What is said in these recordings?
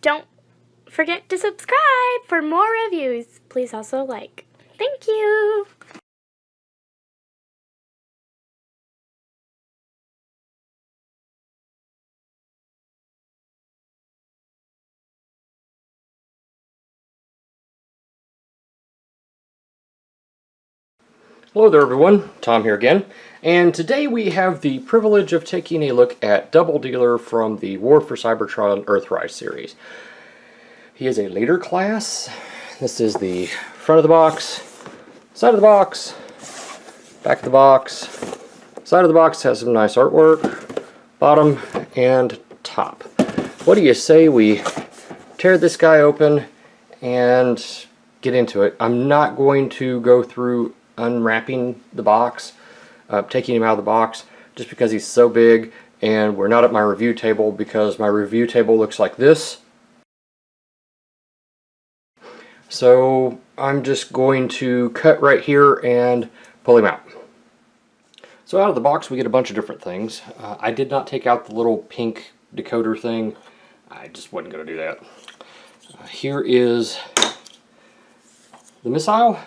don't forget to subscribe for more reviews. Please also like. Thank you! Hello there everyone, Tom here again, and today we have the privilege of taking a look at Doubledealer from the War for Cybertron Earthrise series. He is a leader class. This is the front of the box, side of the box, back of the box. Side of the box has some nice artwork, bottom and top. What do you say we tear this guy open and get into it? I'm not going to go through unwrapping the box, taking him out of the box, just because he's so big, and we're not at my review table because my review table looks like this. So I'm just going to cut right here and pull him out. So out of the box we get a bunch of different things. I did not take out the little pink decoder thing. I just wasn't going to do that. Here is the missile.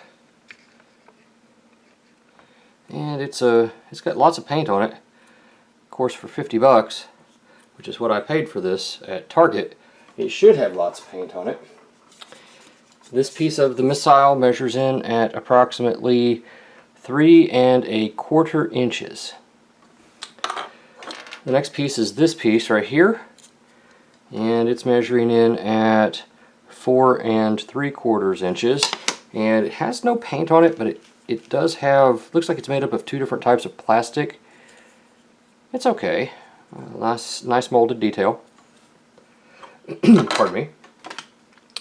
And it's got lots of paint on it. Of course, for 50 bucks, which is what I paid for this at Target, it should have lots of paint on it. This piece of the missile measures in at approximately 3 1/4 inches. The next piece is this piece right here, and it's measuring in at 4 3/4 inches, and it has no paint on it, but it does have, looks like it's made up of 2 different types of plastic. It's okay. Nice molded detail. Pardon me.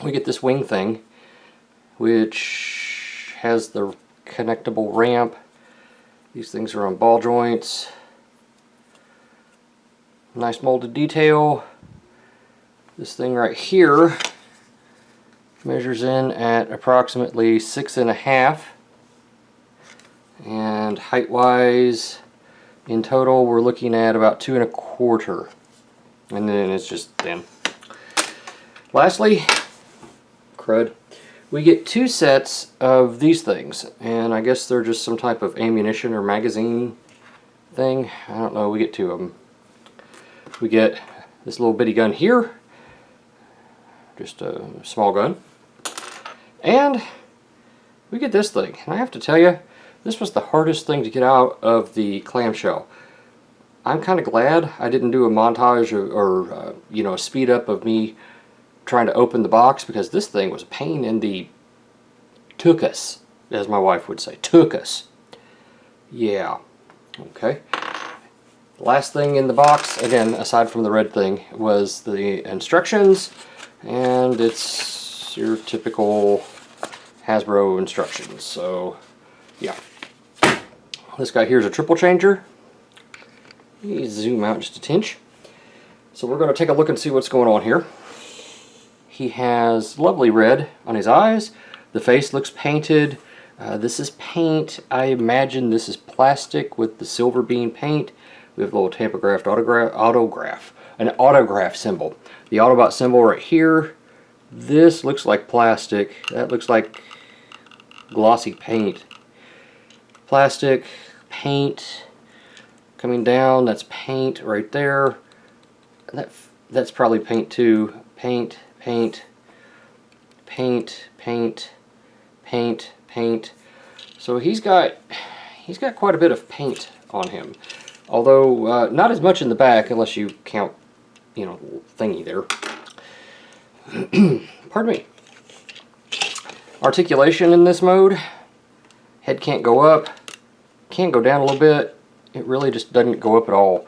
We get this wing thing, which has the connectable ramp. These things are on ball joints. Nice molded detail. This thing right here measures in at approximately 6 1/2. And height wise, in total we're looking at about 2 1/4, and then it's just thin. Lastly, crud, we get 2 sets of these things, and I guess they're just some type of ammunition or magazine thing. I don't know, we get 2 of them. We get this little bitty gun here, just a small gun, and we get this thing, and I have to tell you, this was the hardest thing to get out of the clamshell. I'm kind of glad I didn't do a montage or you know, a speed up of me trying to open the box, because this thing was a pain in the tuchus, as my wife would say. Tuchus. Yeah. Okay. Last thing in the box, again, aside from the red thing, was the instructions, and it's your typical Hasbro instructions. So, yeah. This guy here is a triple changer. Let me zoom out just a tinch. So we're going to take a look and see what's going on here. He has lovely red on his eyes. The face looks painted. This is paint. I imagine this is plastic with the silver bean paint. We have a little tampographed an autograph symbol. The Autobot symbol right here. This looks like plastic. That looks like glossy paint. Plastic, paint, coming down, that's paint right there. That's probably paint too. Paint, paint, paint, paint, paint, paint. So he's got quite a bit of paint on him. Although not as much in the back, unless you count, you know, thingy there. Pardon me. Articulation in this mode. Head can't go up, can go down a little bit. It really just doesn't go up at all.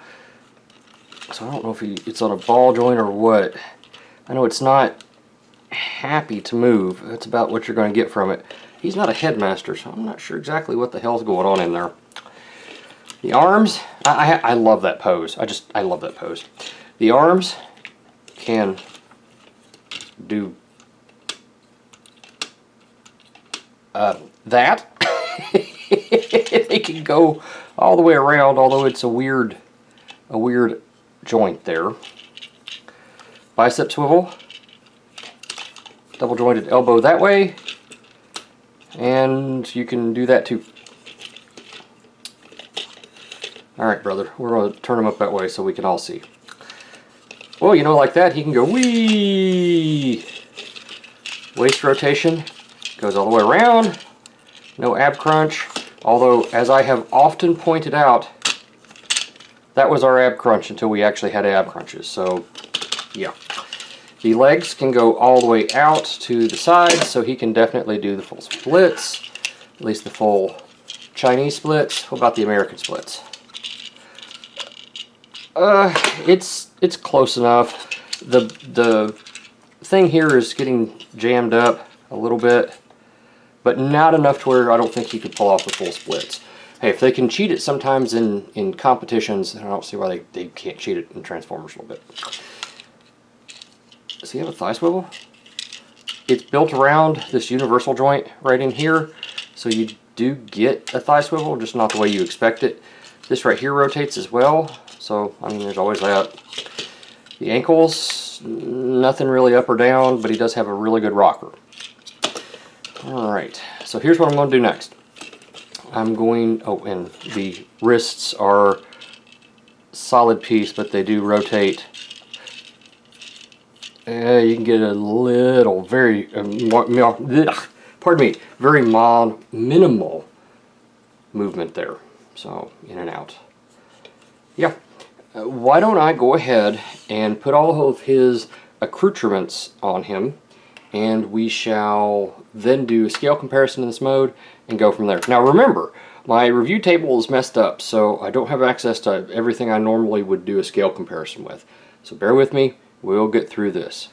So I don't know if it's on a ball joint or what. I know it's not happy to move. That's about what you're going to get from it. He's not a headmaster, so I'm not sure exactly what the hell's going on in there. The arms, I love that pose. I love that pose. The arms can do that. They can go all the way around, although it's a weird joint there. Bicep swivel, double jointed elbow that way, and you can do that too. Alright, brother, we're going to turn him up that way so we can all see. Well, you know, like that, he can go wee. Waist rotation goes all the way around. No ab crunch. Although, as I have often pointed out, that was our ab crunch until we actually had ab crunches. So, yeah. The legs can go all the way out to the side, so he can definitely do the full splits. At least the full Chinese splits. What about the American splits? It's close enough. The thing here is getting jammed up a little bit, but not enough to where I don't think he could pull off the full splits. Hey, if they can cheat it sometimes in competitions, I don't see why they can't cheat it in Transformers a little bit. Does he have a thigh swivel? It's built around this universal joint right in here, so you do get a thigh swivel, just not the way you expect it. This right here rotates as well, so I mean there's always that. The ankles, nothing really up or down, but he does have a really good rocker. Alright, so here's what I'm going to do next. I'm going, oh, and the wrists are solid piece, but they do rotate. You can get a little, very, pardon me, very mild, minimal movement there. So, in and out. Yeah. Why don't I go ahead and put all of his accoutrements on him, and we shall then do a scale comparison in this mode and go from there. Now remember, my review table is messed up, so I don't have access to everything I normally would do a scale comparison with. So bear with me, we'll get through this.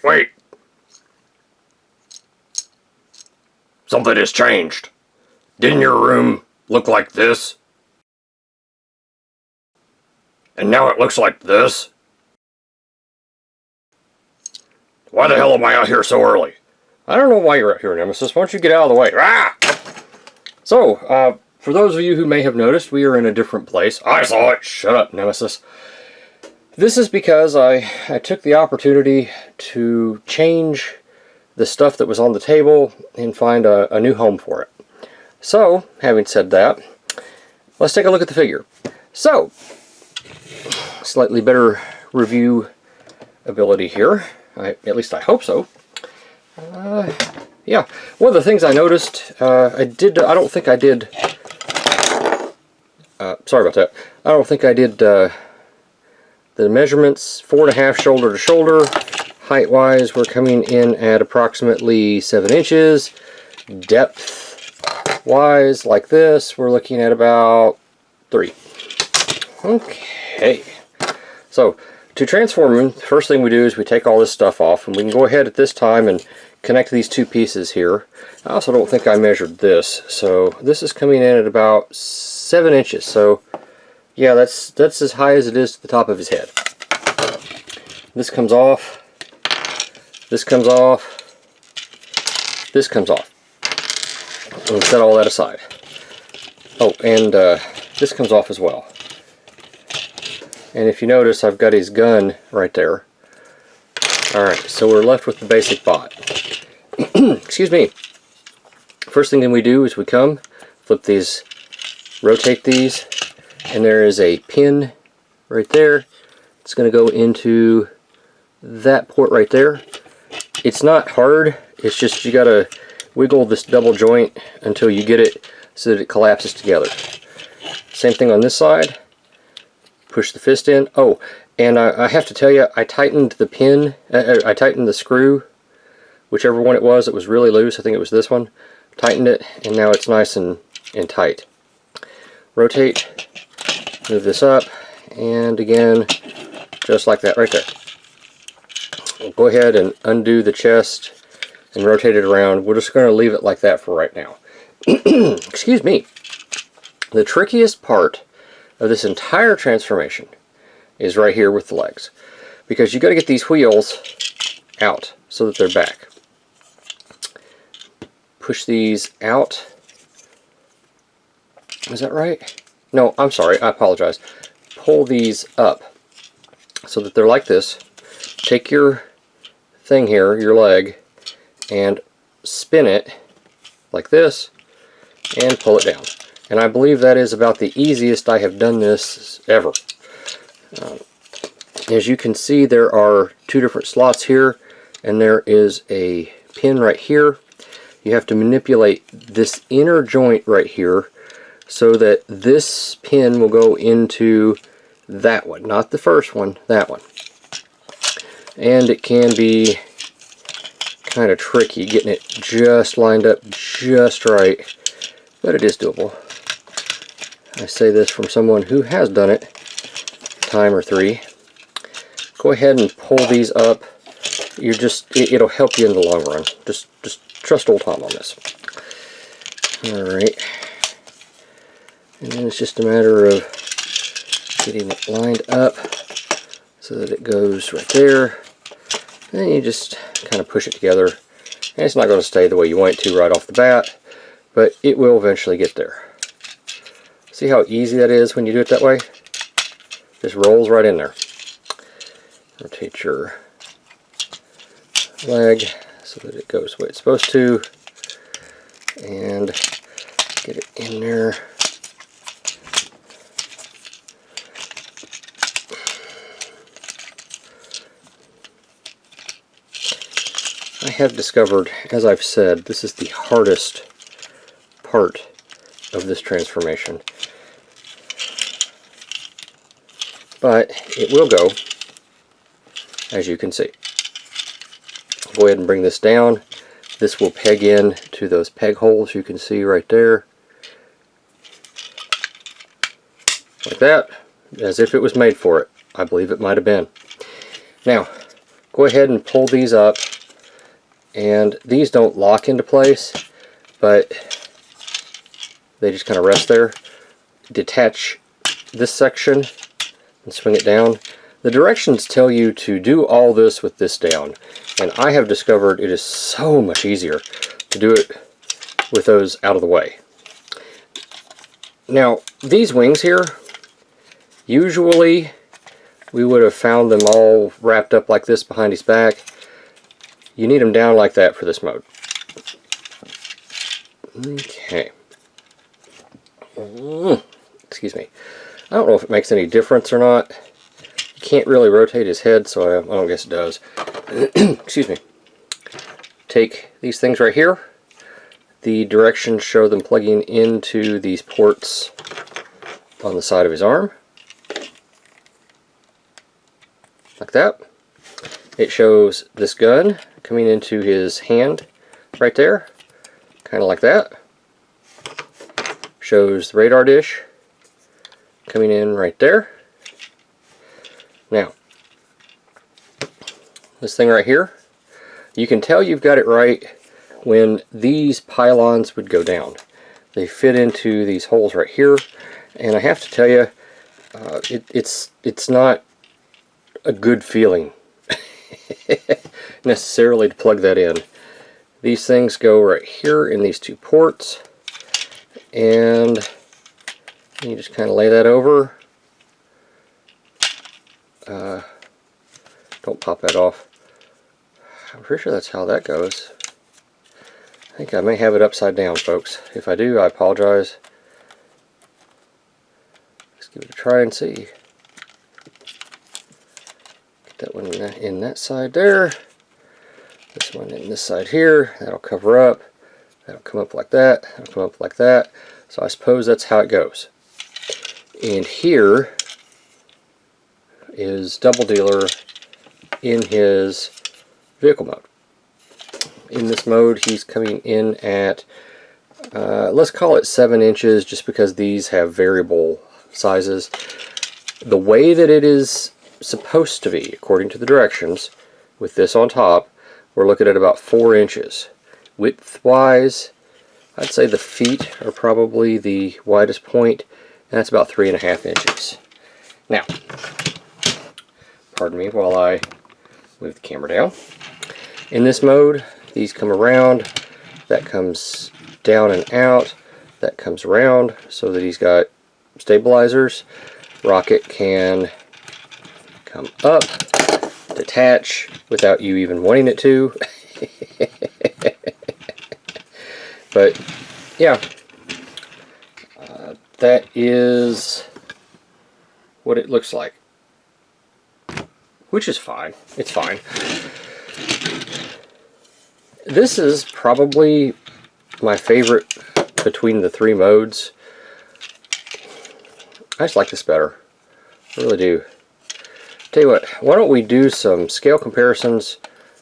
Wait. Something has changed. Didn't your room look like this? And now it looks like this? Why the hell am I out here so early? I don't know why you're out here, Nemesis. Why don't you get out of the way? Ah! So, for those of you who may have noticed, we are in a different place. I saw it. Shut up, Nemesis. This is because I took the opportunity to change the stuff that was on the table and find a new home for it. So, having said that, let's take a look at the figure. So, slightly better review ability here. At least I hope so. Yeah, one of the things I noticed, I don't think I did, sorry about that, I don't think I did the measurements, 4.5 shoulder to shoulder. Height-wise, we're coming in at approximately 7 inches. Depth-wise, like this, we're looking at about 3. Okay. So, to transform him, the first thing we do is we take all this stuff off, and we can go ahead at this time and connect these two pieces here. I also don't think I measured this, so this is coming in at about 7 inches. So, yeah, that's as high as it is to the top of his head. This comes off. This comes off. This comes off. We'll set all that aside. Oh, and this comes off as well. And if you notice, I've got his gun right there. Alright, so we're left with the basic bot. Excuse me. First thing that we do is we come, flip these, rotate these, and there is a pin right there. It's going to go into that port right there. It's not hard, it's just you got to wiggle this double joint until you get it so that it collapses together. Same thing on this side. Push the fist in. Oh, and I have to tell you, I tightened the pin, I tightened the screw, whichever one it was really loose. I think it was this one. Tightened it, and now it's nice and tight. Rotate, move this up, and again, just like that right there. Go ahead and undo the chest and rotate it around. We're just going to leave it like that for right now. Excuse me. The trickiest part of this entire transformation is right here with the legs, because you got to get these wheels out so that they're back. Push these out. Is that right? No, I'm sorry, I apologize. Pull these up so that they're like this. Take your thing here, your leg, and spin it like this and pull it down. And I believe that is about the easiest I have done this ever. As you can see, there are two different slots here, and there is a pin right here. You have to manipulate this inner joint right here so that this pin will go into that one, not the first one, that one. And it can be kind of tricky getting it just lined up just right, but it is doable. I say this from someone who has done it time or three. Go ahead and pull these up. It'll help you in the long run. Just trust old Tom on this. Alright. And then it's just a matter of getting it lined up so that it goes right there. And then you just kind of push it together. And it's not going to stay the way you want it to right off the bat, but it will eventually get there. See how easy that is when you do it that way? Just rolls right in there. Rotate your leg so that it goes the way it's supposed to, and get it in there. I have discovered, as I've said, this is the hardest part of this transformation. But it will go, as you can see. Go ahead and bring this down. This will peg in to those peg holes you can see right there. Like that, as if it was made for it. I believe it might have been. Now, go ahead and pull these up. And these don't lock into place, but they just kind of rest there. Detach this section and swing it down. The directions tell you to do all this with this down, and I have discovered it is so much easier to do it with those out of the way. Now, these wings here, usually we would have found them all wrapped up like this behind his back. You need them down like that for this mode. Okay. Excuse me. I don't know if it makes any difference or not. You can't really rotate his head, so I don't guess it does. Excuse me. Take these things right here. The directions show them plugging into these ports on the side of his arm. Like that. It shows this gun coming into his hand right there, kind of like that. Shows the radar dish coming in right there. Now, this thing right here, you can tell you've got it right when these pylons would go down. They fit into these holes right here, and I have to tell you, it's not a good feeling necessarily to plug that in. These things go right here in these two ports, and you just kind of lay that over. Don't pop that off. I'm pretty sure that's how that goes. I think I may have it upside down, folks. If I do, I apologize. Let's give it a try and see. Put that one in that side there. This one in this side here. That'll cover up. That'll come up like that. That'll come up like that. So I suppose that's how it goes. And here is Double Dealer in his vehicle mode. In this mode, he's coming in at, let's call it 7 inches, just because these have variable sizes. The way that it is supposed to be, according to the directions, with this on top, we're looking at about 4 inches. Width-wise, I'd say the feet are probably the widest point, and that's about 3.5 inches. Now, pardon me while I move the camera down. In this mode, these come around, that comes down and out, that comes around, so that he's got stabilizers. Rocket can come up, detach without you even wanting it to. But yeah, that is what it looks like, which is fine. It's fine. This is probably my favorite between the 3 modes. I just like this better. I really do. Tell you what, why don't we do some scale comparisons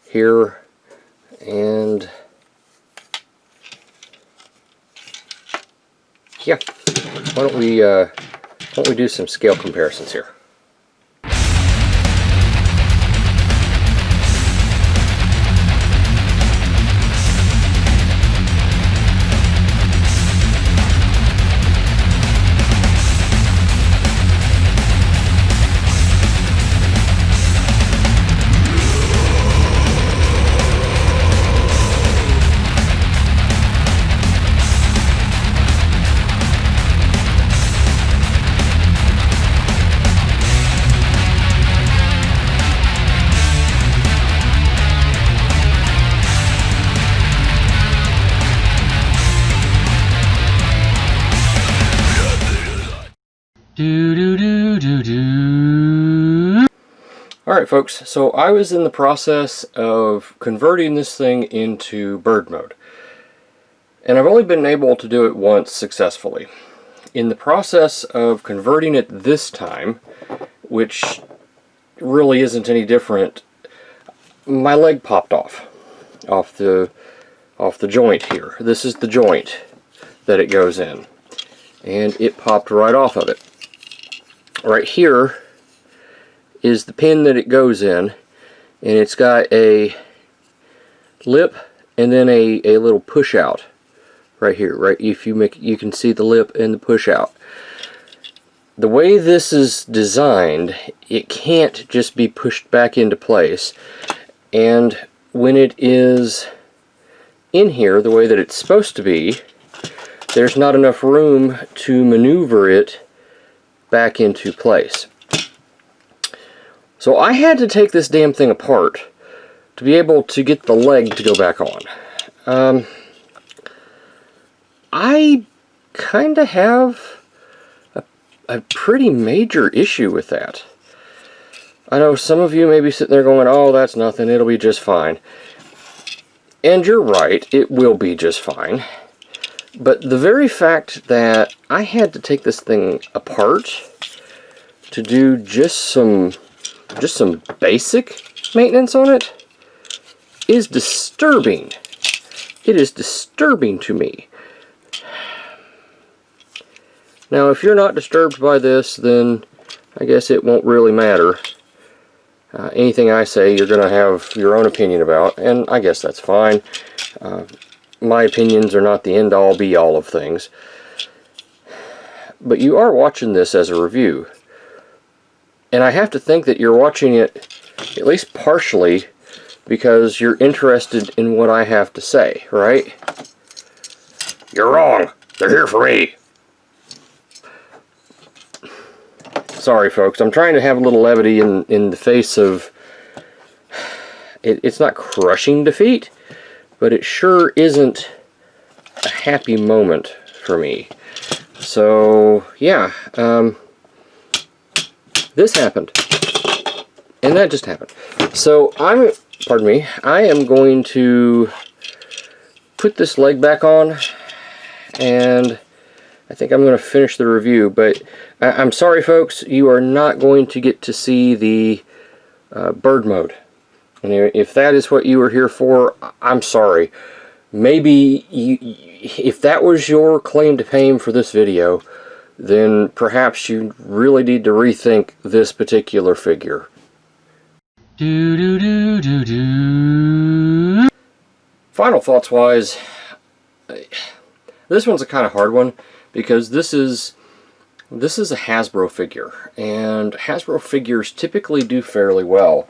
here, and yeah, why don't we do some scale comparisons here. Alright folks, so I was in the process of converting this thing into bird mode. And I've only been able to do it once successfully. In the process of converting it this time, which really isn't any different, my leg popped off the joint here. This is the joint that it goes in. And it popped right off of it. Right here is the pin that it goes in, and it's got a lip and then a little push out right here. Right, if you can see the lip and the push out. The way this is designed, it can't just be pushed back into place, and when it is in here the way that it's supposed to be, there's not enough room to maneuver it back into place. So I had to take this damn thing apart to be able to get the leg to go back on. I kind of have a pretty major issue with that. I know some of you may be sitting there going, oh, that's nothing, it'll be just fine. And you're right, it will be just fine. But the very fact that I had to take this thing apart to do just some basic maintenance on it is disturbing. It is disturbing to me. Now, if you're not disturbed by this, then I guess it won't really matter. Anything I say, you're going to have your own opinion about, and I guess that's fine. My opinions are not the end-all, be-all of things. But you are watching this as a review. And I have to think that you're watching it, at least partially, because you're interested in what I have to say, right? You're wrong. They're here for me. Sorry, folks. I'm trying to have a little levity in the face of... It's not crushing defeat, but it sure isn't a happy moment for me. So, yeah. This happened. And that just happened. So pardon me, I am going to put this leg back on, and I think I'm going to finish the review. But I'm sorry, folks, you are not going to get to see the bird mode. And if that is what you were here for, I'm sorry. Maybe if that was your claim to fame for this video, then perhaps you really need to rethink this particular figure. Final thoughts wise, this one's a kind of hard one because this is a Hasbro figure, and Hasbro figures typically do fairly well.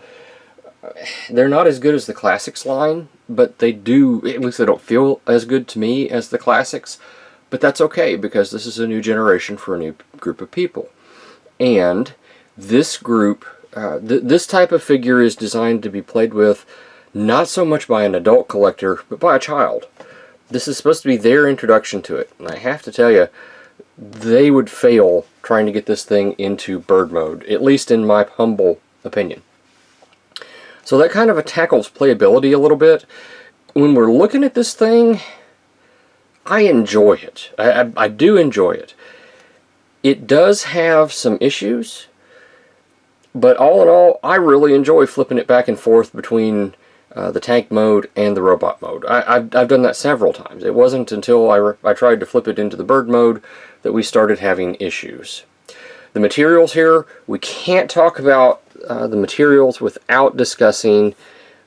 They're not as good as the Classics line, but they do, at least they don't feel as good to me as the Classics, but that's okay because this is a new generation for a new group of people. And this group, this type of figure is designed to be played with not so much by an adult collector, but by a child. This is supposed to be their introduction to it, and I have to tell you, they would fail trying to get this thing into bird mode, at least in my humble opinion. So that kind of tackles playability a little bit. When we're looking at this thing, I enjoy it. I do enjoy it. It does have some issues, but all in all, I really enjoy flipping it back and forth between the tank mode and the robot mode. I've done that several times. It wasn't until I tried to flip it into the bird mode that we started having issues. The materials here, we can't talk about the materials without discussing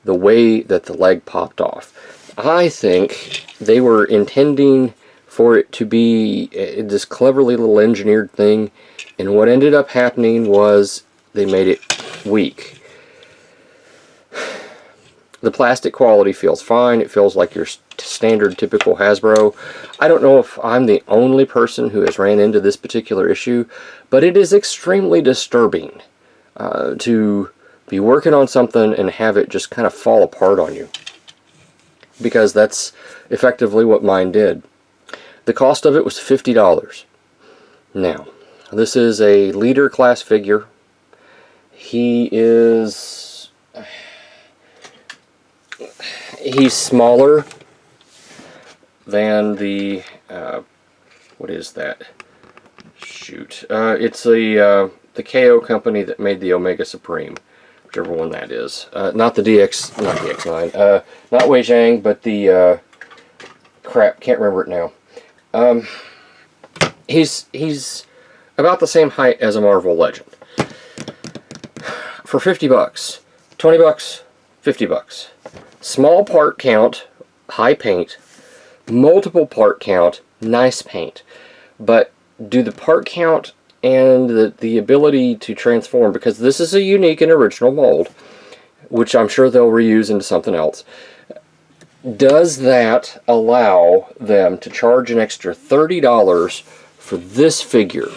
the way that the leg popped off. I think they were intending for it to be this cleverly little engineered thing, and what ended up happening was they made it weak. The plastic quality feels fine. It feels like your standard typical Hasbro. I don't know if I'm the only person who has ran into this particular issue, but it is extremely disturbing to be working on something and have it just kind of fall apart on you, because that's effectively what mine did. The cost of it was $50. Now, this is a leader class figure. He's smaller than the what is that? Shoot, it's the KO company that made the Omega Supreme, whichever one that is. Not the DX, not DX9, not Wei Zhang, but the crap, can't remember it now. He's about the same height as a Marvel Legend. For 50 bucks, 20 bucks, 50 bucks. Small part count, high paint. Multiple part count, nice paint. But do the part count and the ability to transform, because this is a unique and original mold, which I'm sure they'll reuse into something else, does that allow them to charge an extra $30 for this figure?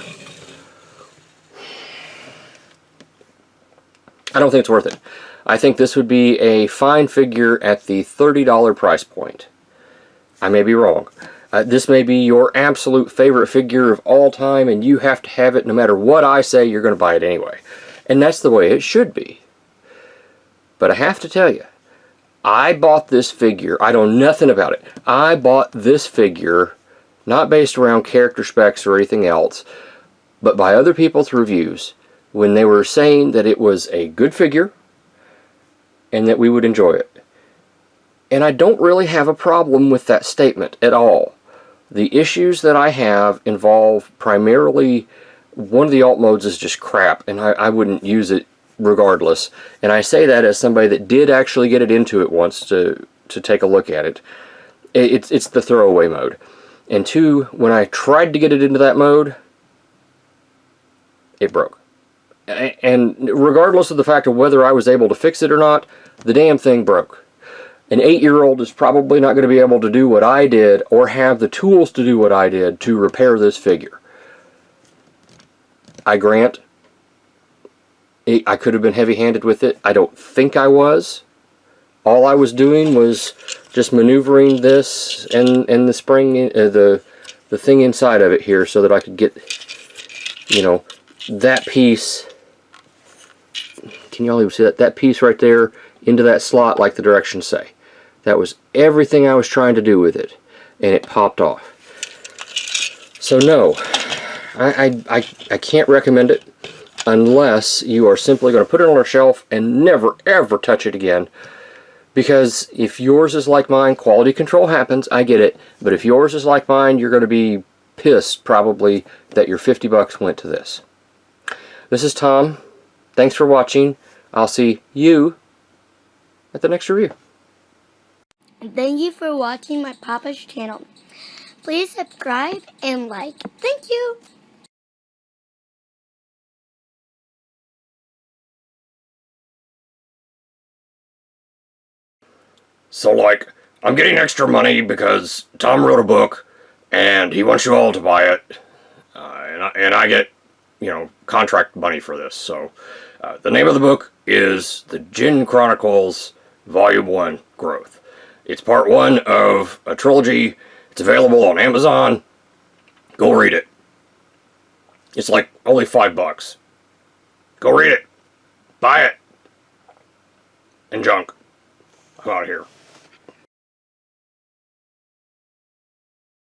I don't think it's worth it. I think this would be a fine figure at the $30 price point. I may be wrong. This may be your absolute favorite figure of all time, and you have to have it no matter what I say. You're going to buy it anyway. And that's the way it should be. But I have to tell you, I bought this figure. I know nothing about it. I bought this figure not based around character specs or anything else, but by other people's reviews when they were saying that it was a good figure and that we would enjoy it. And I don't really have a problem with that statement at all. The issues that I have involve primarily, one of the alt modes is just crap, and I wouldn't use it regardless. And I say that as somebody that did actually get it into it once to take a look at it. It's the throwaway mode. And two, when I tried to get it into that mode, it broke. And regardless of the fact of whether I was able to fix it or not, the damn thing broke. An 8-year-old is probably not going to be able to do what I did or have the tools to do what I did to repair this figure. I grant, I could have been heavy-handed with it. I don't think I was. All I was doing was just maneuvering this and the spring, the thing inside of it here, so that I could get, you know, that piece can y'all even see that? That piece right there into that slot like the directions say. That was everything I was trying to do with it, and it popped off. So no, I can't recommend it unless you are simply going to put it on a shelf and never ever touch it again. Because if yours is like mine, quality control happens, I get it, but if yours is like mine, you're going to be pissed probably that your 50 bucks went to this. This is Tom. Thanks for watching. I'll see you at the next review. Thank you for watching my Papa's channel. Please subscribe and like. Thank you. So, like, I'm getting extra money because Tom wrote a book, and he wants you all to buy it, and I get, you know, contract money for this. So, the name of the book is The Djinn Chronicles Volume 1 Growth. It's part 1 of a trilogy. It's available on Amazon. Go read it. It's like only $5. Go read it. Buy it. And junk. I'm out of here.